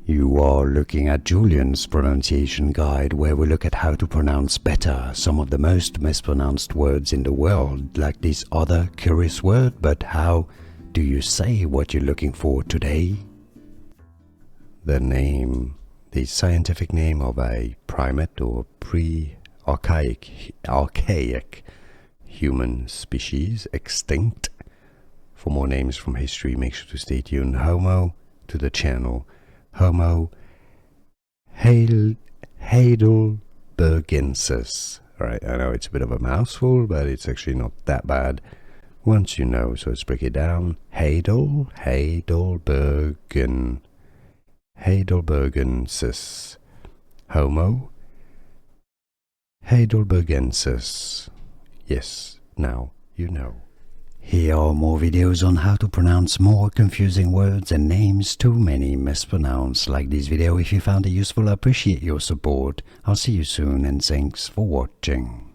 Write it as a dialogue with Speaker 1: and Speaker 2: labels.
Speaker 1: You are looking at Julian's pronunciation guide, where we look at how to pronounce better some of the most mispronounced words in the world, like this other curious word. But how do you say what you're looking for today? The scientific name of a primate or archaic human species, extinct. For more names from history, make sure to stay tuned. Homo to the channel. Homo heidelbergensis. Alright, I know it's a bit of a mouthful, but it's actually not that bad once you know. So let's break it down. Heidelbergensis. Homo heidelbergensis. Yes, now you know. Here are more videos on how to pronounce more confusing words and names too many mispronounced. Like this video if you found it useful. I appreciate your support. I'll see you soon and thanks for watching.